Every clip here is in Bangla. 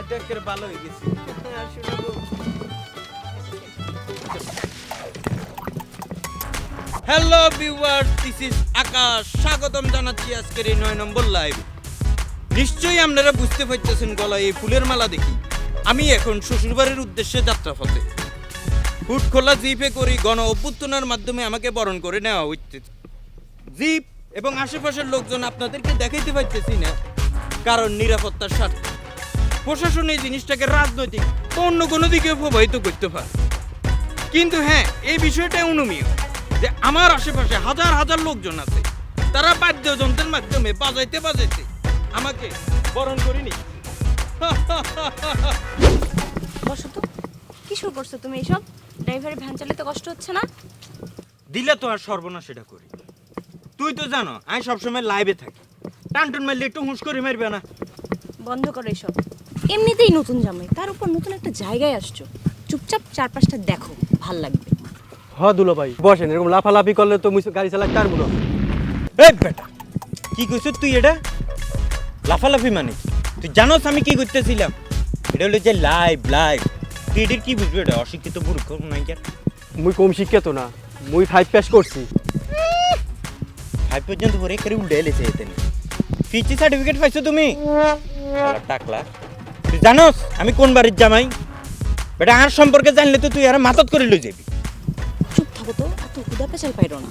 মুডটা একেবারে ভালো হয়ে গেছে। হ্যালো ভিউয়ার্স, দিস ইজ আকাশ। স্বাগতম জানাচ্ছি আজকের এই 9 নম্বর লাইভ। নিশ্চয়ই আপনারা বুঝতে পারতেছেন গলায় এই ফুলের মালা দেখি আমি এখন শ্বশুরবাড়ির উদ্দেশ্যে যাত্রাপথে। হুট খোলা জিপে করি গণ অভ্যুত্থানের মাধ্যমে আমাকে বরণ করে নেওয়া হচ্ছে। জিপ এবং আশেপাশের লোকজন আপনাদেরকে দেখাইতে পারতেছি না, কারণ নিরাপত্তার স্বার্থে প্রশাসন এই জিনিসটাকে রাজনৈতিক বা অন্য কোনো দিকে প্রভাবিত করতে পারে। কিন্তু হ্যাঁ, এই বিষয়টা অনুমেয় যে আমার আশেপাশে হাজার হাজার লোকজন আছে, তারা বাদ্যযন্ত্রের মাধ্যমে বাজাইতে বাজাইতে আমাকে বরণ করে নি। বসো তো, কি শুরু করছো তুমি এইসব? ড্রাইভারের ভ্যান চালাতে কষ্ট হচ্ছে না? দিলে তো আর সর্বনাশ এটা করি। তুই তো জানো আমি সবসময় লাইভে থাকি, টানটুন মারলে একটু হুঁশ করে মারবে না। বন্ধ করো এইসব। এমনিতেই নতুন জামাই, তার উপর নতুন একটা জায়গায় আসছো। চুপচাপ চারপাশটা দেখো, ভাল লাগবে। হ্যাঁ দুলো ভাই বসেন, এরকম লাফালাফি করলে তো গাড়ি চালাতে পারবো না। এই বেটা, কি কইছিস তুই? এটা লাফালাফি মানে কি? তুই জানোস আমি কি করতেছিলাম? এটা হলো যে লাইভ লাইভ। তুই এটার কি বুঝবি? এটা অশিক্ষিত মূর্খ নাই কেন? মুই কম শিক্ষিত না, মুই 5 পাস করছি। 5 পর্যন্ত পরে করে উল্টে এলেছে এতে। পিচি সার্টিফিকেট পাইছো তুমি? শালা টাকলা। তুই জানোস আমি কোন বাড়ির জামাই? বেটা আর সম্পর্কে জানলে তো তুই আর মাথাত করে লই যাবি। চুপ থাকো তো, এত হুদা পেঁচাল পাইরো না।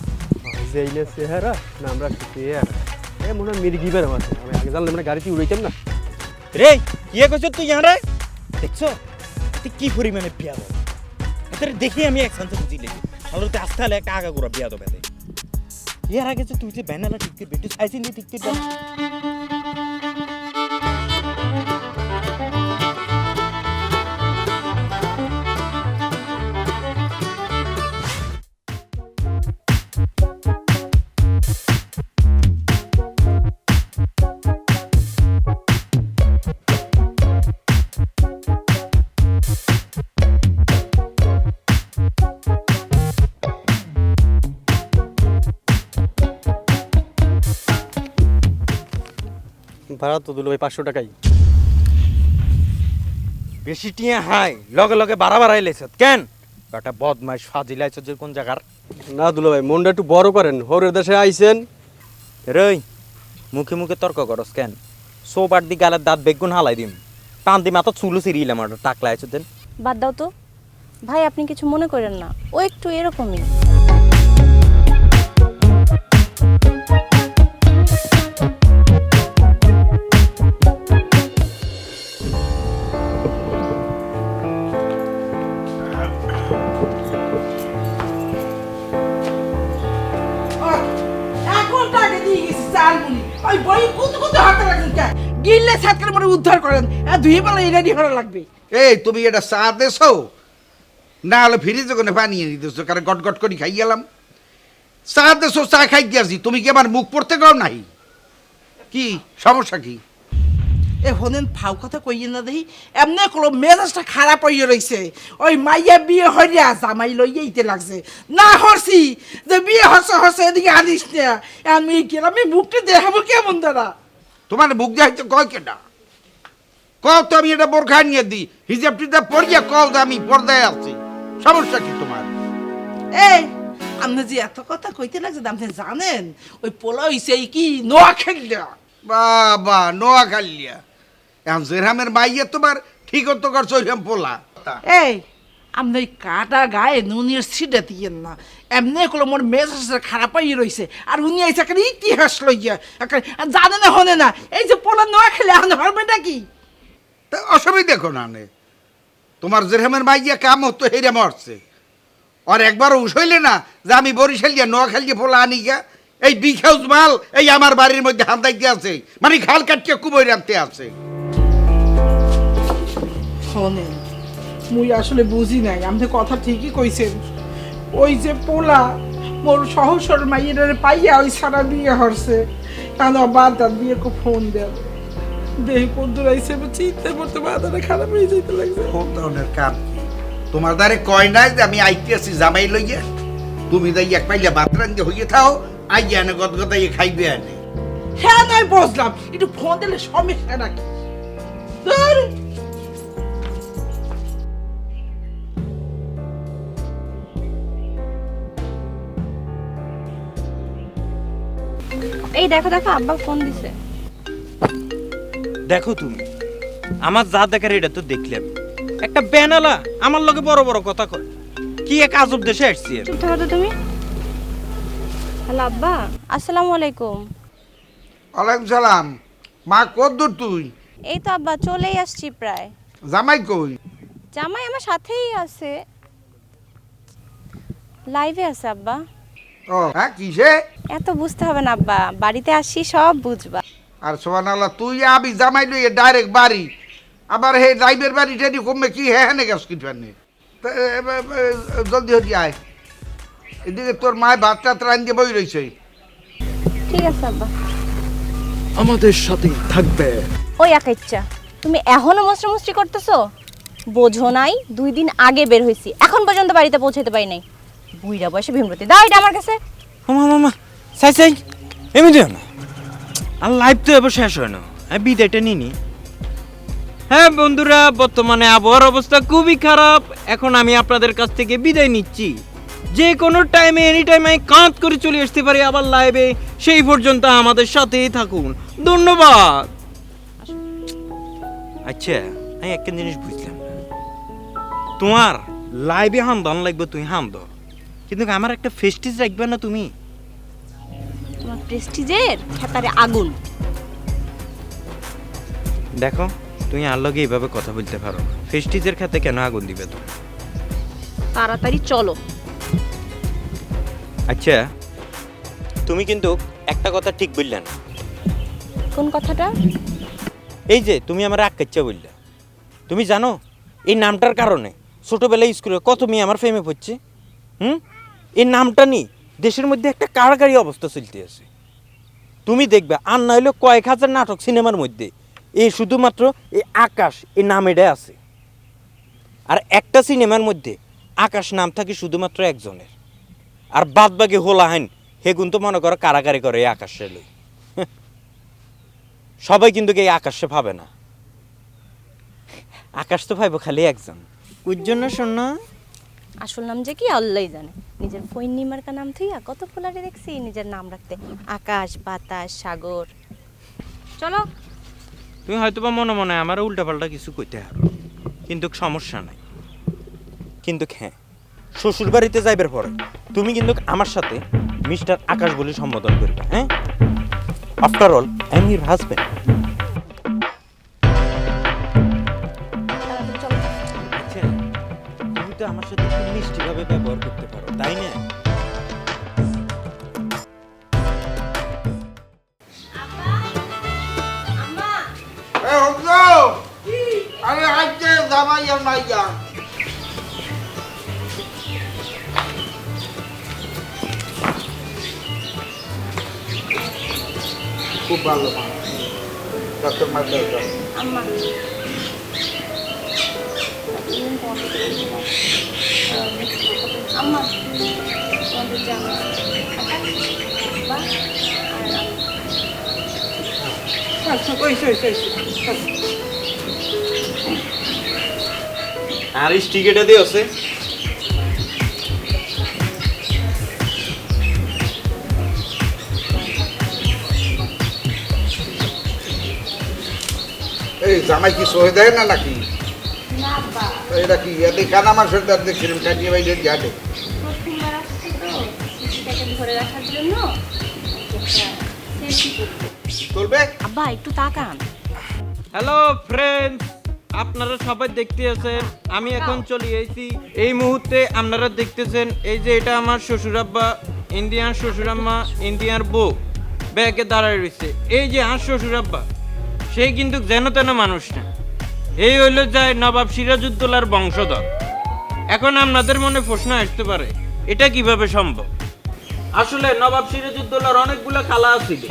যেইলে চেহারা না আমরা চেহারা এ মনে হয় মির্গি বের আছে। আমি আগে জানলে মানে গাড়িতে উড়াইতাম না। রে ইয়ে কইছ তুই ইয়ারে? দেখছো তুই কি পরিমাণে বিয়া দাও? এদের দেখি আমি একসাথে বুঝিলে শালাতে আস্থা হলে একটা আগা গোড়া বিয়া দাও বেতে। ইয়ার আগে যে তুই যে ব্যানালা ঠিক করে বেটু চাইছিস নি ঠিক করে। ভাড়া তো দুলো ভাই 500 টাকাই। বেশি টিয়া হাই লগে লগে বাড়াই লেছ কেন? একটা বদমাইশ ফাজিলাইছ যে কোন জায়গার? না দুলো ভাই মনটা একটু বড় করেন, হরের দেশে আইছেন। রই মুখে মুখে তর্ক করস কেন? সোবার দি গালের দাঁত বেগুন হালাই দিম, টান দি মাথা চুলু সিরিলাম আর টাকলা আইছ দেন। বাদ দাও তো ভাই, আপনি কিছু মনে করেন না, ও একটু এরকমই। উদ্ধার করেন ধুয়ে পালা রেডি করা লাগবে। এই তুমি এটা চা দেছো না হলে ফ্রিজে কোনে বানিয়ে দিতেছো? কারণ গট গট করে খাই গেলাম। চা দেছো, চা খাই দিয়েছি, তুমি কি আমার মুখ পড়তে গাও নাই? কি সমস্যা কি? এ হলেন ফাউ কথা কইয়ে না দেখি, এমনি কোনো মেজাজটা খারাপ হইয়া রইছে। ওই মাইয়া বিয়ে হইয়া জামাই লইয়া ইতে লাগছে না হরছি যে বিয়ে হসে হসে এদিকে আনিস না। আমি গ্রামে মুখটা দেখাবো কেমন দাদা? তোমার মুখ দেখাইতে কয় কেটা? কও তো আমি এটা বোরখা নিয়ে দিই, হিজাব টিজাব পরিয়া কও তো আমি পর্দায় আছি। সমস্যা কি তোমার? এই আপনি যে এত কথা কইতে লাগছে আপনি জানেন ওই পোলা হইছে এই কি নোয়া খেলিয়া। বাবা নোয়া খালিয়া এখন জেরহামের মাইয়া তোমার ঠিক তো করছো ওইরকম পোলা। এই আপনি ওই কাটা গায়ে নুনির ছিটে দিয়েন না। এমনি করলো মোর মেজাজটা খারাপ হয়ে রইছে। আর উনি আইসা একটা ইতিহাস লইয়া জানে না হনে না এই যে পোলা নোয়া খেলে আনে হবে নাকি? তা অসুবিধা দেখো না নে, তোমার জেরহামের মাইয়া কাম হতো হেরে মরছে। আর একবার উঠইলে না যে আমি বরিশালিয়া নোয়াখালিয়া পোলা আনি গা, এই বিখাউজ মাল এই আমার বাড়ির মধ্যে হান্দাইতে আছে, মানে খাল কাটিয়ে কুবই রাখতে আছে। শোনেন মুই আসলে বুঝি নাই, আপনি কথা ঠিকই কইছেন। ওই যে পোলা মোর সহসর মাইয়ের পাইয়া ওই সারা বিয়ে হরছে। কেন বাদ দান বিয়ে কো ফোন দেন দেহ কোন দূর আইসে চিন্তা করতে মাথাটা খারাপ হয়ে যেতে লাগছে। কোন ধরনের কাম কি তোমার দ্বারে কয় নাই যে আমি আইতে আছি জামাই লইয়া? তুমি যাই এক পাইলে বাতরান দিয়ে হইয়ে থাও, আইয়া এনে গদগদাইয়ে খাইবে আনে। হ্যাঁ নয় বুঝলাম, একটু ফোন দিলে সমস্যা নাকি? এই দেখো দেখো আব্বা ফোন দিছে। দেখো তুমি, আমার যা দেখার এটা তো দেখলাম। একটা বেনালা আমার লগে বড় বড় কথা কয়, কি এক আজব দেশে আসছি আমি। চুপ থাকো তো তুমি। হ্যালো আব্বা, আসসালামু আলাইকুম। ওয়ালাইকুম সালাম। মা কত দূর তুই? এই তো আব্বা চলেই আসছি প্রায়। জামাই কই? জামাই আমার সাথেই আছে, লাইভে আছে আব্বা। ও হ্যাঁ, কিসে? এত বুঝতে হবে না আব্বা, বাড়িতে আসি সব বুঝবা। আর সুবহানাল্লাহ, তুই আবি জামাই লইয়ে ডাইরেক্ট বাড়ি, আবার হে ড্রাইভের বাড়ি টেডি কমবে কি হ্যাঁ হ্যাঁ গেছ কি ফেনে। জলদি হতি আয়, এদিকে তোর মায় ভাত টাত রান্ধে বই রইছে। ঠিক আছে আব্বা। আমাদের সাথেই থাকবে। ওই একাইচ্ছা, তুমি এখনো মস্ত্রি করতেছো? বোঝো নাই 2 দিন আগে বের হইছি, এখন পর্যন্ত বাড়িতে পৌঁছাতে পারি নাই। বুইড়া বয়সে ভীমরতি দাও এটা আমার কাছে। মামা মামা সাই সাই এমনি দিও না, আর লাইভ তো এবার শেষ হয় না, আমি বিদায়টা নিনি। হ্যাঁ বন্ধুরা, বর্তমানে আবহাওয়ার অবস্থা খুবই খারাপ। এখন আমি আপনাদের কাছ থেকে বিদায় নিচ্ছি। যে কোনো টাইমে এনি টাইম আমি কাঁধ করে চলে আসতে পারি আবার লাইভে। সেই পর্যন্ত আমাদের সাথেই থাকুন, ধন্যবাদ। আচ্ছা, আমি একটা জিনিস বুঝলাম না, তোমার লাইভে হামদান লাগবে, তুমি হামদ, কিন্তু আমার একটা ফেস্টিজ রাখবে না তুমি? তোমার প্রেস্টিজের খেতারে আগুন। দেখো, তুমি আর লগে এইভাবে কথা বলতে পারো না। ফেস্টিজের খাতে কেন আগুন দিবে তুমি? তাড়াতাড়ি চলো। আচ্ছা, তুমি কিন্তু একটা কথা ঠিক বললে না। কোন কথাটা? এই যে তুমি আমার আক্কাচ্চা বললে, তুমি জানো এই নামটার কারণে ছোটবেলায় স্কুলে কত মেয়ে আমার ফেমে পড়ছে। এই নামটা নিয়ে দেশের মধ্যে একটা কাড়াকাড়ি অবস্থা চলতে আছে। তুমি দেখবে আর না হলেও কয়েক হাজার নাটক সিনেমার মধ্যে এই শুধুমাত্র এই আকাশ এই নাম এটাই আছে। আর একটা সিনেমার মধ্যে আকাশ নাম থাকে শুধুমাত্র একজনের, আর বাদ বাকি হোলা হাইন হেগুন তো মনে করো কারাকারি করে এই আকাশে লই। সবাই কিন্তু এই আকাশে ভাবে না, আকাশ তো ভাইব খালি একজন। কুর জন্য শোন, আসল নাম যে কি আল্লাহই জানে। নিজের ফইন নিমার্কা নাম থইয়া কত ফুলারে দেখছি নিজের নাম রাখতে, আকাশ বাতাস সাগর। চলো। তুমি হয়তো বা মনে মনে আমার উল্টাপাল্টা কিছু কইতে হারো, কিন্তু সমস্যা নাই। কিন্তু হ্যাঁ, শ্বশুর বাড়িতে যাইবার পরে তুমি কিন্তু আমার সাথে মিস্টার আকাশ বলে সম্বোধন করবে। হ্যাঁ, after all I am your husband. তাড়াতাড়ি চলো। আচ্ছা, তুমি তো আমার সাথে খুব মিষ্টিভাবে ব্যবহার করতে পারো, তাই না? আরে আজকে জামাই আর মাইয়া খুব ভালো মা, ডক্টর মাইকেল। আম্মা আম্মা তোমাদের জামা আব্বা আর আচ্ছা ওইসে ওইসে আর স্টিকেটা দিয়ে আছে। এই জামাই কি সহে দেয় না নাকি? না আব্বা, এটা কি এতে কানা মাসের দাঁত দেখছিলাম কাটিয়ে বাইরে যাবে। প্রথমবার আসছে তো সিসিটাকে ধরে রাখার জন্য সেলফি করতে। চলবে? আব্বা একটু তাকান। হ্যালো ফ্রেন্ডস, আপনারা সবাই দেখতে আছেন, আমি এখন চলে এসেছি। এই মুহূর্তে আপনারা দেখতেছেন এই যে এটা আমার শ্বশুর আব্বা, ইন্ডিয়ান শ্বশুর আম্মা, ইন্ডিয়ার বউ ব্যাগে দাঁড়ায় রয়েছে। এই যে আমার শ্বশুর আব্বা, সেই কিন্তু যেন তেন মানুষ না, এই হইল যায় নবাব সিরাজউদ্দৌলার বংশধর। এখন আপনাদের মনে প্রশ্ন আসতে পারে এটা কিভাবে সম্ভব। আসলে নবাব সিরাজউদ্দৌলার অনেকগুলো খালা ছিল,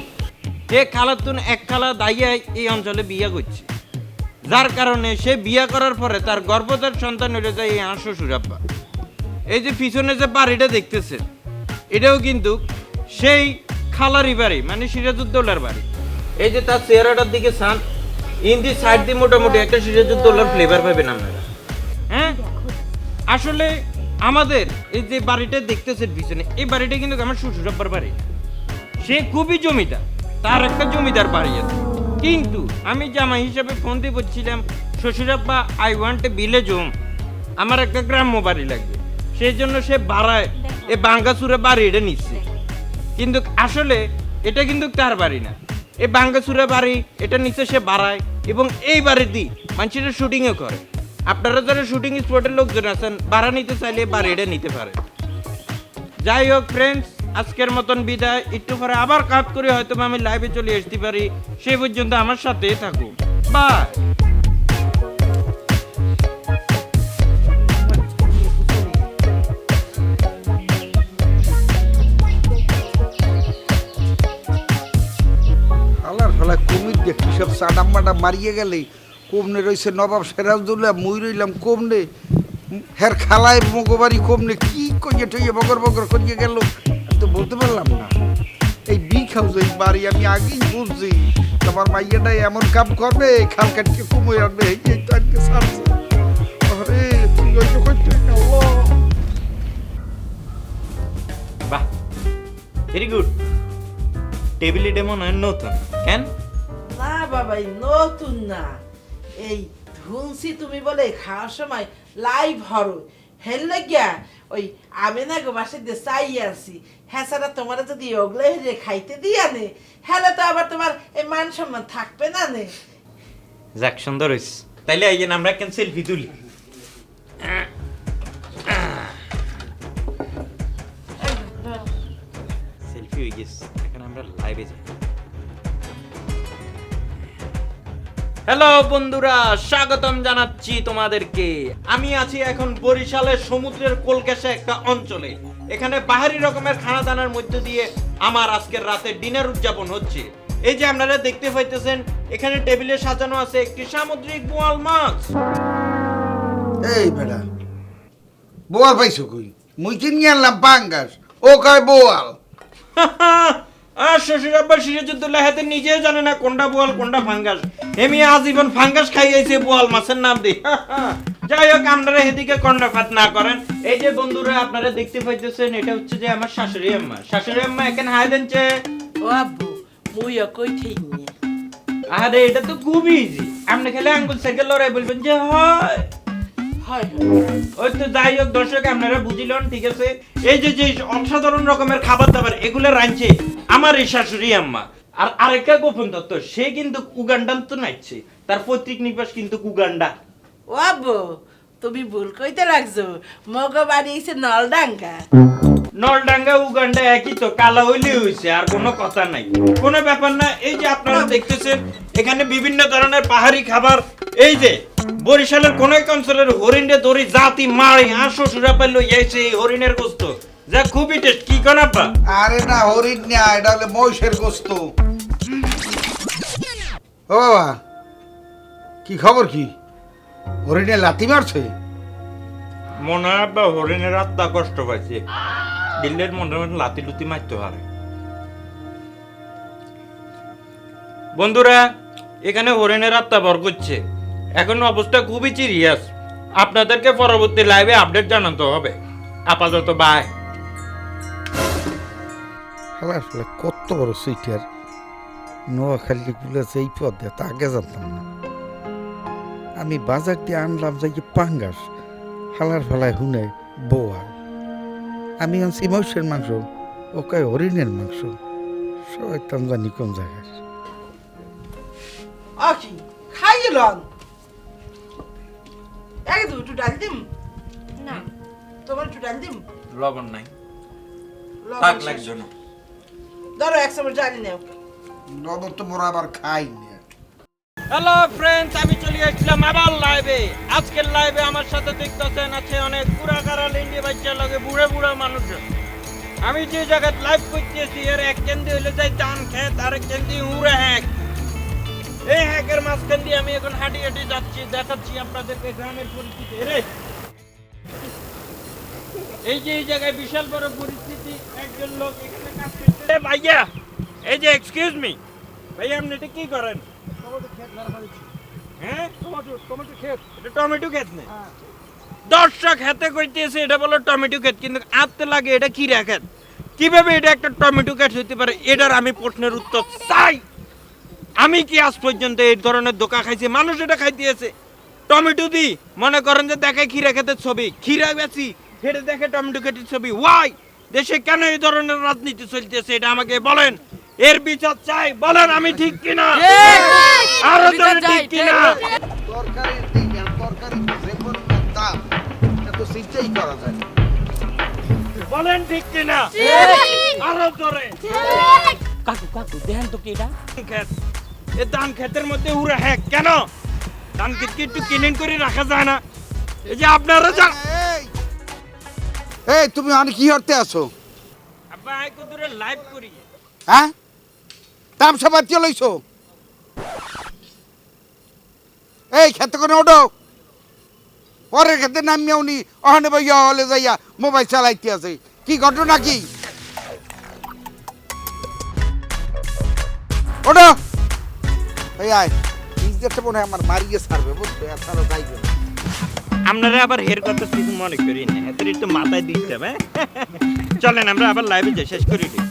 এ খালাতুন এক খালা দাইয়াই এই অঞ্চলে বিয়ে করছে, যার কারণে সে বিয়ে করার পরে তার গর্ভজাত সন্তান হয়ে যায় এই আমার শ্বশুর আব্বা। এই যে পিছনে যে বাড়িটা দেখতেছে, এটাও কিন্তু সেই খালারই বাড়ি, মানে সিরাজউদ্দৌলার বাড়ি। এই যে তার চেহারাটার দিকে সান ইন্দি সাইড দিয়ে মোটামুটি একটা সিরাজউদ্দৌলার ফ্লেভার পাবেন আপনারা। হ্যাঁ, আসলে আমাদের এই যে বাড়িটা দেখতেছেন পিছনে, এই বাড়িটা কিন্তু আমার শ্বশুর আব্বার বাড়ি। সে খুবই জমিদার, তার একটা জমিদার বাড়ি আছে। কিন্তু আমি জামাই হিসাবে ফোন দিয়ে বলছিলাম, শ্বশুরাব্বা I want a village home, আমার একটা গ্রাম্য বাড়ি লাগবে। সেই জন্য সে ভাড়ায় এ বাঙ্গাসুরে বাড়ি এটা নিচ্ছে। কিন্তু আসলে এটা কিন্তু তার বাড়ি না, এই বাঙ্গাসুরে বাড়ি এটা নিচ্ছে সে ভাড়ায়, এবং এই বাড়ি দিয়ে মানুষেরা শুটিংও করে। আপনারা যারা শুটিং স্পটের লোকজন আছেন, ভাড়া নিতে চাইলে বাড়ি এটা নিতে পারে। যাই হোক ফ্রেন্ডস, আজকের মতন বিদায়। একটু পরে আবার কাজ করে হয়তো আমি লাইভে চলে আসতে পারি। সেই পর্যন্ত আমার সাথে থাকুন, বাই। আল্লাহর ফলা কুমির দিয়ে কি সব সাডাম মাডাম মারিয়ে গেলে কমনে রয়েছে নবাব সিরাজদৌল্লা, মুই রইলাম কমনে, হের খালায় মগবাড়ি কমনে কি করিয়ে টইয়ে বগর বগর করিয়ে গেল আমি তো বলতে পারলাম না। এই বিগ হাউস এই বাড়ি আমি আগেই বুঝছি তোমার মাইয়াটাই এমন কাম করবে, খাল কাটকে কমে আনবে, এই তো আজকে ছাড়ছে। আরে তুই ওই তো করতে বাহ, ভেরি গুড। টেবিলে ডেমন হয় নতুন কেন? না বাবা, এই নতুন না, এই ধুনসি তুমি বলে খাওয়ার সময় লাইভ হরো হেললে গিয়া ওই আমি না গো বাসে দিয়ে চাই আছি। হ্যাঁ সারা তোমার যদি ওগুলো হেরে খাইতে দিয়া নে, হ্যালে তো আবার তোমার এই মান সম্মান থাকবে না নে। যাক, সুন্দর হয়েছে। তাইলে এই যে আমরা কেন সেলফি তুলি। সেলফি হয়ে গেছে, এখন আমরা লাইভে যাই। হ্যালো বন্ধুরা, স্বাগতম জানাচ্ছি তোমাদেরকে। আমি আছি এখন বরিশালের সমুদ্রের কোলঘেঁষা একটা অঞ্চলে। এখানে বাহারি রকমের খানা দানার মধ্য দিয়ে আমার আজকের রাতে ডিনার উদযাপন হচ্ছে। এই যে আপনারা দেখতে পাইতেছেন, এখানে টেবিলে সাজানো আছে একটি সামুদ্রিক বোয়াল মাছ। এই বেটা বোয়াল পাইছো কই? মুই কিনে আনলাম পাঙ্গাস, ও কয় বোয়াল। আর শ্বশুর আব্বা সিরাজউদ্দৌলা হাতে নিজেও জানে না কোনটা বোয়াল কোনটা ফাঙ্গাস। এমি আজীবন ফাঙ্গাস খাইয়েছে বোয়াল মাছের নাম দিয়ে। যাই হোক, আপনারা এদিকে কর্ণপাত না করেন। এই যে বন্ধুরা আপনারা দেখতে পাইতেছেন, এটা হচ্ছে যে আমার শাশুড়ি আম্মা। শাশুড়ি আম্মা এখানে হাই দেনছে। ও আব্বু, মুইও কই ঠিক নি। আরে এটা তো খুব ইজি, আপনি খেলে আঙ্গুল সাইকেল লড়াই বলবেন যে হয়। হয় ওই তো, যাই হোক দর্শক আপনারা বুঝিলেন, ঠিক আছে। এই যে যে অসাধারণ রকমের খাবার দাবার এগুলো রাঁধছে আমার এই শাশুড়ি আম্মা। আর আরেকটা গোপন তত্ত্ব, সে কিন্তু উগান্ডান তো নাচছে, তার পৈতৃক নিবাস কিন্তু উগান্ডা। ও আব্বু, তুমি ভুল কইতে লাগছো, মগ বাড়ি এসে নলডাঙ্গা। নলডাঙ্গা উগান্ডা একই তো, কালা হইলে হইছে, আর কোনো কথা নাই, কোনো ব্যাপার না। এই যে আপনারা দেখতেছেন এখানে বিভিন্ন ধরনের পাহাড়ি খাবার। এই যে বরিশালের কোন এক অঞ্চলের হরিণে দড়ি জাতি মারি হাঁস শ্বশুরা পাইলো এইছে এই হরিণের গোস্ত, যা খুবই টেস্ট। কি কোন আব্বা? আরে না, হরিণ না, এটা হলে মহিষের গোস্ত। ও বাবা, কি খবর? কি হরিণে লাথি মারছে? মনে হয় আব্বা হরিণের আত্মা কষ্ট পাইছে, দিল্লের মনে মনে লাতি লুতি মারতে পারে। বন্ধুরা, এখানে হরিণের আত্মা ভর করছে, এখন অবস্থা খুবই সিরিয়াস। আপনাদেরকে পরবর্তী লাইভে আপডেট জানাতে হবে। আপাতত বাই। খেলার ফলে কত বড় সুইটার নোয়াখালী গুলেছে এই পথ দিয়ে, তা আগে জানতাম না। আমি বাজার দিয়ে আনলাম যাই পাঙ্গাস, হালার ফেলায় হুনে বোয়াল। আমি আনছি মহিষের মাংস, ও কয় হরিণের মাংস। সবাই তাম জানি কোন জায়গায়। আকি খাইলন এক দুটো ডাল দিম না, তোমার একটু ডাল দিম। লবণ নাই, লবণ পাক শেষ। লাগছে না। ধরো এক চামচ ডাল নাও। নবর তো মোরা আবার খাই না। হ্যালো ফ্রেন্ডস, আমি চলে আসলাম আবার লাইভে। আজকের লাইভে আমার সাথে দেখতেছেন আছে অনেক পুরা কারা লিন্ডি বাচ্চা লাগে বুড়া বুড়া মানুষ। আমি যে জায়গায় লাইভ করতেছি এর এক কেন্দ্রে হইলে যাই ধান খেত, আর এক কেন্দ্রে উড়ে হ্যাক। এই হ্যাকের মাঝখান দিয়ে আমি এখন হাঁটি হাঁটি যাচ্ছি, দেখাচ্ছি আপনাদেরকে গ্রামের পরিস্থিতি। রে এই যে এই জায়গায় বিশাল বড় পরিস্থিতি, একজন লোক এখানে কাজ করছে। ভাইয়া, এই যে এক্সকিউজ মি ভাইয়া, আপনি এটা কি করেন? হ্যাঁ, এটা টমেটো ক্ষেত না? দর্শক হাতে কইতেছে এটা বলো টমেটো ক্ষেত, কিন্তু আত্তে লাগে এটা কি রাখেন। কিভাবে এটা একটা টমেটো গাছ হইতে পারে এটার আমি প্রশ্নের উত্তর চাই। আমি কি আজ পর্যন্ত এই ধরনের ধোকা খাইছি? মানুষ এটা খাইতেছে টমেটো দি, মনে করেন যে দেখে ক্ষীরা ক্ষেতের ছবি, ক্ষীরা বেশি হেঁটে দেখে টমেটো ক্ষেতের ছবি। ওয়াই দেশে কেন এই ধরনের রাজনীতি চলতেছে এটা আমাকে বলেন, এর বিচার চাই। বলেন আমি ঠিক কিনা, আরো জোরে ঠিক কিনা। তরকারির দিকে তরকারি যে পরিমাণ দাম এটা তো চিন্তাই করা যায় না। বলেন ঠিক কিনা, আরো জোরে। কাকু কাকু দেখেন তো কি এটা ক্ষেত, এ ধান ক্ষেতের মধ্যে উড়ে হ্যাঁ কেন? ধান ক্ষেতকে একটু ক্লিন করে রাখা যায় না? এই যে আপনারা জান এই, এই তুমি অনেক কি করতে আছো? আব্বা আই কদুরে লাইভ করি। হ্যাঁ তামসা বাতিয়ে লইছো? এই খেতে করে ওঠো, পরের খেতে নামিয়া উনি অহনে ভাইয়া হলে যাইয়া মোবাইল চালাইতে আছে। কি ঘটনা কি? ওঠো, এই আয় নিজেরটা মনে হয় আমার মারিয়ে ছাড়বে, বুঝছো? এছাড়া যাইবে না। আপনারা আবার হের কথা কিছু মনে করি না, এদের একটু মাথায় দিতে হবে। চলেন আমরা আবার লাইভে যাই, শেষ করি দিই।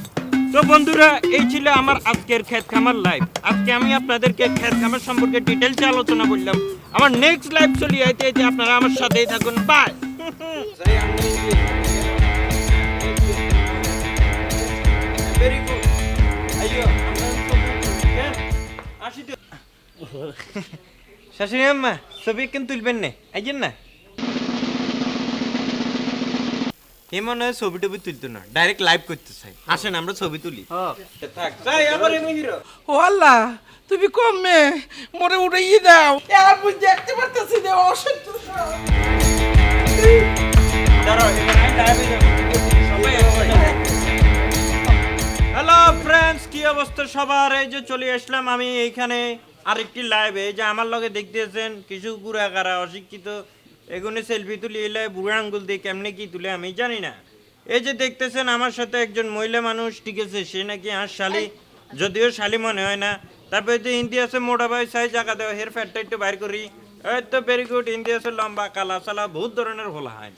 তো বন্ধুরা, এই ছিল আমার আজকের ক্ষেত খামার লাইভ। আজকে আমি আপনাদেরকে ক্ষেত খামার সম্পর্কে ডিটেলসে আলোচনা করলাম। আমার নেক্সট লাইভ চলে আইতে যে আপনারা আমার সাথেই থাকুন। বাই। Very good. আইয়ো শাশুড়ি আম্মা ছবি কেন তুলবেন না? আইয়েন না। এ মনে হয় ছবি টবি তুলতো না, ডাইরেক্ট লাইভ করতে চাই। আসেন আমরা ছবি তুলি। থাক যাই আবার এমন হিরো। ও আল্লাহ, তুমি কমে মোরে উড়াইয়ে দাও। আর বুঝ দেখতে পারতেছি না, অসহ্য। দাঁড়াও, এবার আমি লাইভে যাব। সবাই একসাথে। হ্যালো ফ্রেন্ডস, কি অবস্থা সবার? এই যে চলে আসলাম আমি এইখানে আরেকটি লাইভে। এই যে আমার লগে দেখতেছেন কিছু গুড়াগাড়া অশিক্ষিত এগুলো সেলফি তুলি এলে বুড়ো আঙ্গুল দিয়ে কেমনে কি তুলে আমি জানি না। এই যে দেখতেছেন আমার সাথে একজন মহিলা মানুষ, ঠিক আছে, সে নাকি আর শালি, যদিও শালি মনে হয় না। তারপরে যে হিন্দি আছে মোটা ভাই সাইজ জায়গা দেওয়া, হের ফ্যাটটা একটু বাইর করি। এই তো ভেরি গুড। হিন্দি আছে লম্বা কালা সালা, বহুত ধরনের হলা হয়।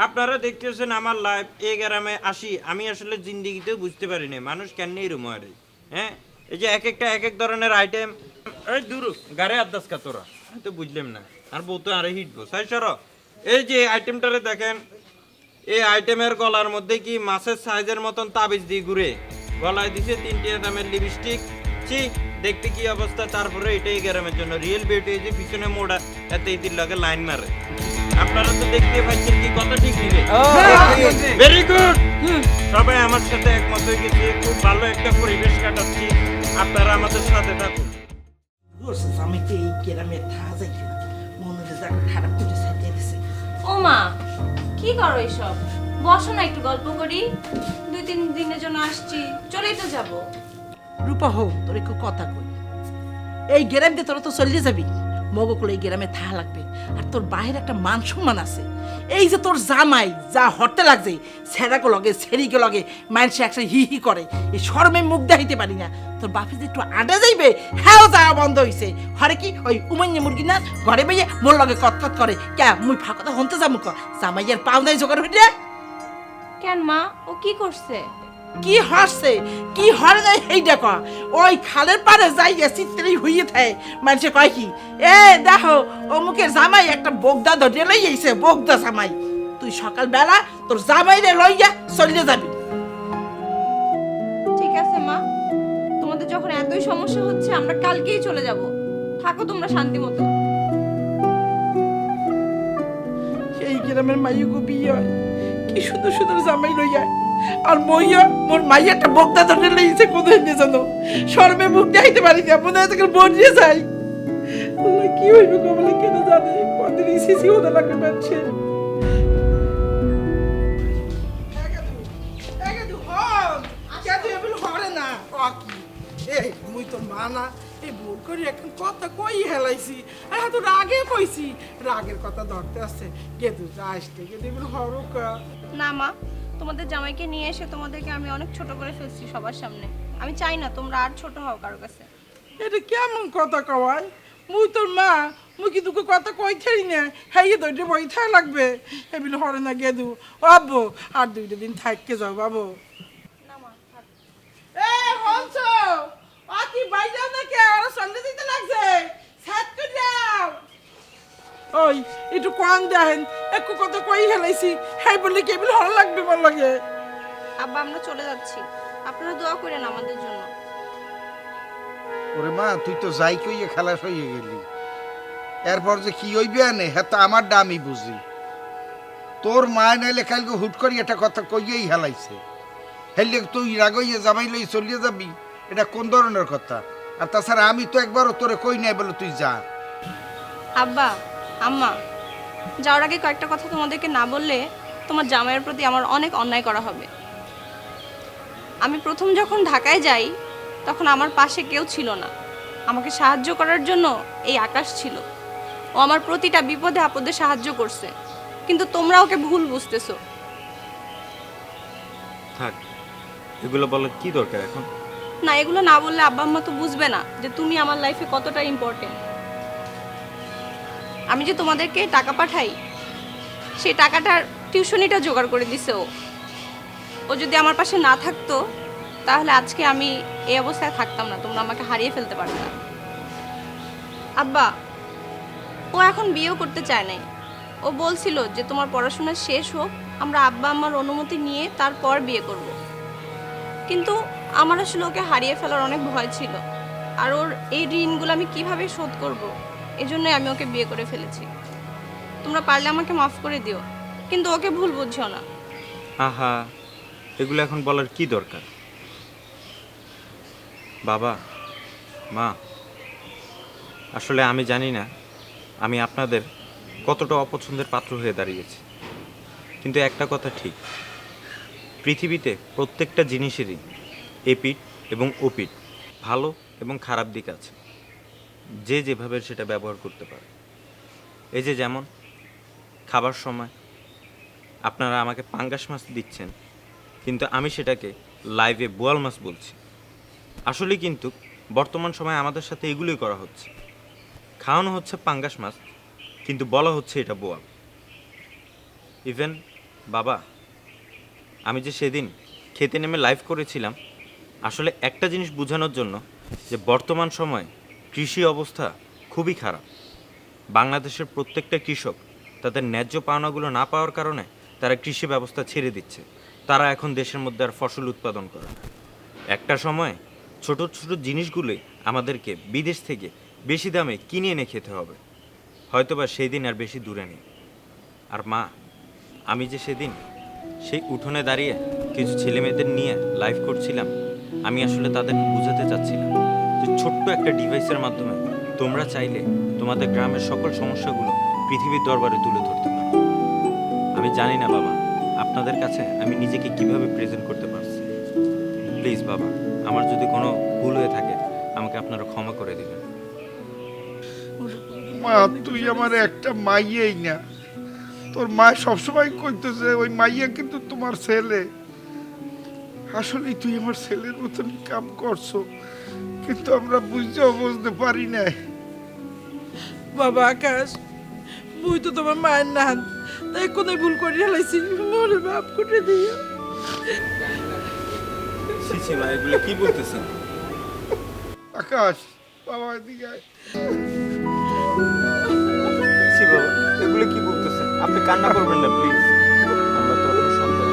আপনারা দেখতেছেন আমার লাইভ। এই গ্রামে আসি আমি আসলে জিন্দিগিতেও বুঝতে পারিনি মানুষ কেন এরম হয়। হ্যাঁ, এই যে এক একটা এক এক ধরনের আইটেম। এই দূর গাড়ি আদাস কা তোরা তো বুঝলাম না। আর বউ তো আরে হিটবো সাই সর। এই যে আইটেমটারে দেখেন, এই আইটেমের গলার মধ্যে কি মাছের সাইজের মতন তাবিজ দিয়ে ঘুরে, গলায় দিছে 3টি দামের লিপস্টিক। ছি, দেখতে কি অবস্থা। তারপরে এটাই গ্রামের জন্য রিয়েল বিউটি। এই যে পিছনে মোড়া এত ইতির লগে লাইন মারে। আপনারা তো দেখতে পাচ্ছেন কি কথা ঠিক দিবে। Very good. সবাই আমার সাথে একমত হয়ে গেছে, খুব ভালো একটা পরিবেশ কাটাচ্ছি। আপনারা আমাদের সাথে থাকুন। আমি তো এই গ্রামে থা যাইতে না, মনে হচ্ছে খারাপ করে সাজিয়ে দিছে। ও মা, কি করো এসব? বসো না, একটু গল্প করি। 2-3 দিনের জন্য আসছি, চলেই তো যাবো। রূপা হোক, তোর একটু কথা কই। এই গ্রাম দিয়ে তোরা তো চলে যাবি, মগকুল এই গ্রামে থা লাগবে। আর তোর বাহির একটা মান সম্মান আছে। এই যে তোর জামাই যা হরতে লাগছে, ছেড়াকে লগে ছেড়িকে লগে মানুষ একসাথে হি হি করে, এই শরমে মুখ দেখাইতে পারি না। তোর বাপে যে একটু আডা যাইবে, হ্যাঁ যাওয়া বন্ধ হইছে। হরে কি ওই উমান্য মুরগি না ঘরে বইয়ে মোর লগে কতকত করে। কে মুই ফাঁকতা হনতে যাবো ক? জামাইয়ের পাও নাই জোগাড় হইলে। কেন মা, ও কি করছে? কি হরছে কি হরে নাই এইটা ক। ওই খালের পারে যাইয়া চিত্রি হইয়ে থাকে, মানুষে কয় কি, এ দেখো অমুকের জামাই একটা বোগদা ধরে লই আইছে, বোগদা জামাই। তুই সকাল বেলা তোর জামাইরে লইয়া চলে যাবি। ঠিক আছে মা, তোমাদের যখন এতই সমস্যা হচ্ছে আমরা কালকেই চলে যাব। থাকো তোমরা শান্তি মতো। এই গ্রামের মাইগো বিয়ে হয়, কি সুন্দর সুন্দর জামাই লইয়া। আর মইয়া মোর মাইয়াটা বোগদা ধরে লইছে কোথায় নিয়ে জানো, শরমে মুখ দেখাইতে পারি না, মনে হয় তোকে বনিয়ে যাই। আল্লাহ কি হইবে কবলে কেন জানে, কতদিন ইসিসি হতে লাগবে মানুষের। মুই তো মানা এই ভুল করি এখন কথা কই হেলাইছি। আর তো রাগে কইছি, রাগের কথা ধরতে আসছে। গেদু আসতে গেদু এগুলো হরকা না মা, তোমাদের জামাইকে নিয়ে এসে তোমাদেরকে আমি অনেক ছোট করে ফেলছি সবার সামনে। আমি চাই না তোমরা আর ছোট হও কারো কাছে। এটা কেমন কথা কওয়াই? মুই তোর মা, মুই কি তোকে কথা কই থাকি না? হাইয়ে তো এটা বই থাকা লাগবে। এগুলো হরে না গেদু। ও আব্বু আর 2 দিন থাকতে যাও বাবু। শুনছো ও কি বাইরে নাকি আর সন্ধ্যে দিতে লাগছে সাত করে দাও ওই একটু কোয়ান দেখেন একটু কত কই হেলাইছি হ্যাঁ বললে কেবিল ভালো লাগবে বল লাগে আব্বা আমরা চলে যাচ্ছি, আপনারা দোয়া করেন আমাদের জন্য। ওরে মা তুই তো যাই কইয়ে খালাস হয়ে গেলি, এরপর যে কি হইবে আনে হ্যাঁ তো আমার দামই বুঝি। তোর মা নাইলে কালকে হুট করি একটা কথা কইয়েই হেলাইছে, হেললে তুই রাগইয়ে জামাই লই চলিয়ে যাবি, এটা কোন ধরনের কথা? আর তাছাড়া আমি তো একবারও তোরে কই নাই বলে তুই যা। আব্বা আম্মা, যাওয়ার আগে কয়েকটা কথা তোমাদেরকে না বললে তোমার জামাইয়ের প্রতি আমার অনেক অন্যায় করা হবে। আমি প্রথম যখন ঢাকায় যাই তখন আমার পাশে কেউ ছিল না, আমাকে সাহায্য করার জন্য এই আকাশ ছিল। ও আমার প্রতিটা বিপদে আপদে সাহায্য করছে, কিন্তু তোমরা ওকে ভুল বুঝতেছো। থাক, এগুলো বলার কি দরকার এখন? না, এগুলো না বললে আব্বা আম্মা তো বুঝবে না যে তুমি আমার লাইফে কতটা ইম্পর্টেন্ট। আমি যে তোমাদেরকে টাকা পাঠাই, সেই টাকাটার টিউশনিটা জোগাড় করে দিছে ও। ও যদি আমার পাশে না থাকতো তাহলে আজকে আমি এই অবস্থায় থাকতাম না, তোমরা আমাকে হারিয়ে ফেলতে পারতে না। আব্বা, ও এখন বিয়েও করতে চায় নাই। ও বলছিল যে তোমার পড়াশোনা শেষ হোক, আমরা আব্বা আম্মার অনুমতি নিয়ে তারপর বিয়ে করব। কিন্তু আমার আসলে ওকে হারিয়ে ফেলার অনেক ভয় ছিল, আর ওর এই ঋণগুলো আমি কিভাবে শোধ করব, এজন্যই আমি ওকে বিয়ে করে ফেলেছি। তোমরা পারলে আমাকে মাফ করে দিও, কিন্তু ওকে ভুল বুঝছো না। আহা, এগুলো এখন বলার কি দরকার? বাবা মা, আসলে আমি জানি না আমি আপনাদের কতটা অপছন্দের পাত্র হয়ে দাঁড়িয়েছি, কিন্তু একটা কথা ঠিক, পৃথিবীতে প্রত্যেকটা জিনিসেরই এপিঠ এবং ওপিঠ, ভালো এবং খারাপ দিক আছে, যে যেভাবে সেটা ব্যবহার করতে পারে। এই যে যেমন খাবার সময় আপনারা আমাকে পাঙ্গাস মাছ দিচ্ছেন, কিন্তু আমি সেটাকে লাইভে বোয়াল মাছ বলছি। আসলে কিন্তু বর্তমান সময়ে আমাদের সাথে এগুলোই করা হচ্ছে, খাওয়ানো হচ্ছে পাঙ্গাস মাছ কিন্তু বলা হচ্ছে এটা বোয়াল। ইভেন বাবা, আমি যে সেদিন খেতে নেমে লাইভ করেছিলাম, আসলে একটা জিনিস বোঝানোর জন্য যে বর্তমান সময়ে কৃষি অবস্থা খুবই খারাপ। বাংলাদেশের প্রত্যেকটা কৃষক তাদের ন্যায্য পাওনাগুলো না পাওয়ার কারণে তারা কৃষি ব্যবস্থা ছেড়ে দিচ্ছে, তারা এখন দেশের মধ্যে আর ফসল উৎপাদন করে না। একটা সময় ছোট ছোট জিনিসগুলোই আমাদেরকে বিদেশ থেকে বেশি দামে কিনে এনে খেতে হবে, হয়তোবা সেই দিন আর বেশি দূরে নেই। আর মা, আমি যে সেদিন সেই উঠোনে দাঁড়িয়ে কিছু ছেলেমেয়েদের নিয়ে লাইভ করছিলাম, আমি আসলে তাদেরকে বোঝাতে চাচ্ছিলাম যে ছোট্ট একটা ডিভাইসের মাধ্যমে তোমরা চাইলে তোমাদের গ্রামের সকল সমস্যাগুলো পৃথিবীর দরবারে তুলে ধরতে পারো। আমি জানি না বাবা, আপনাদের কাছে আমি নিজেকে কিভাবে প্রেজেন্ট করতে পারছি। প্লিজ বাবা, আমার যদি কোনো ভুল হয়ে থাকে আমাকে আপনারা ক্ষমা করে দেবেন। মা তুই আমার একটা মাইয়েই না, তোর মা সবসময় কইতেছে ওই মাইয়া কিন্তু তোমার ছেলে। আসলে তুই আমার ছেলের মতন কাম করছো, কিন্তু আমরা বুঝতে পারি না। বাবা আকাশ, মুই তো তোমার মায়ের নাহান, তাই কোথায় ভুল করে হেলাইছি, মরে মাফ করে দিও। ছি মা, এগুলো কি বলতেছেন? আকাশ বাবা এদিকে আয়। ছি বাবা, এগুলো কি বলতেছেন? আপনি কান্না করবেন না প্লিজ, আমরা তো আপনার সন্তান।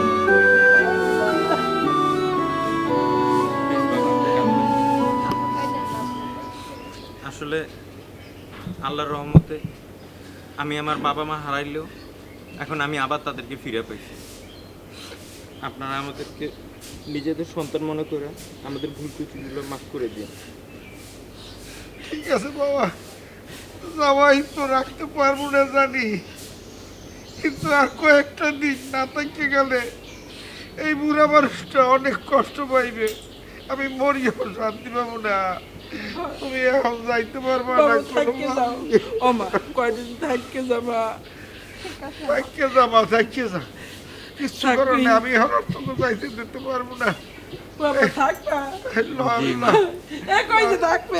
আসলে আল্লাহর রহমতে আমি আমার বাবা মা হারাইলেও এখন আমি আবার তাদেরকে ফিরে পাইছি। আপনারা আমাদেরকে নিজেদের সন্তান মনে করে আমাদের ভুল ত্রুটিগুলো মাফ করে দিন। ঠিক আছে বাবা, জামাই তো রাখতে পারবো না জানি, কিন্তু আর কয়েকটা দিন না থাকতে গেলে এই বুড়া মানুষটা অনেক কষ্ট পাইবে, আমি মরিও শান্তি পাবো না। তুমি এখন যাইতে পারবা না, বাবা থাককে যাও, ও মা কয়দিন থাককে যাবা। থাকতে যা কিছু করো না, আমি এখন তোকে যাইতে দিতে পারবো না। বাবা থাকবা, কই যে থাকবে।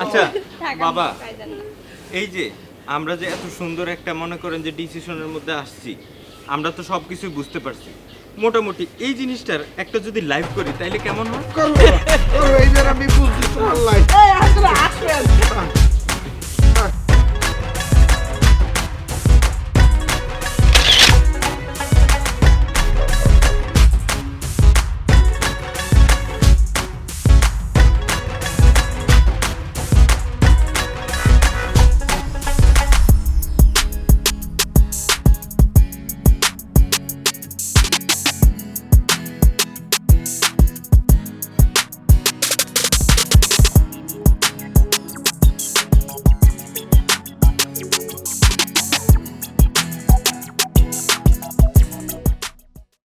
আচ্ছা বাবা, এই যে আমরা যে এত সুন্দর একটা মনে করেন যে ডিসিশনের মধ্যে আসছি, আমরা তো সব কিছুই বুঝতে পারছি। মোটামুটি এই জিনিসটার একটা যদি লাইভ করি তাইলে কেমন হয়? করো করো, এইবার আমি বুঝছি তোমার লাইফ। এই আসলে আসবে আজকে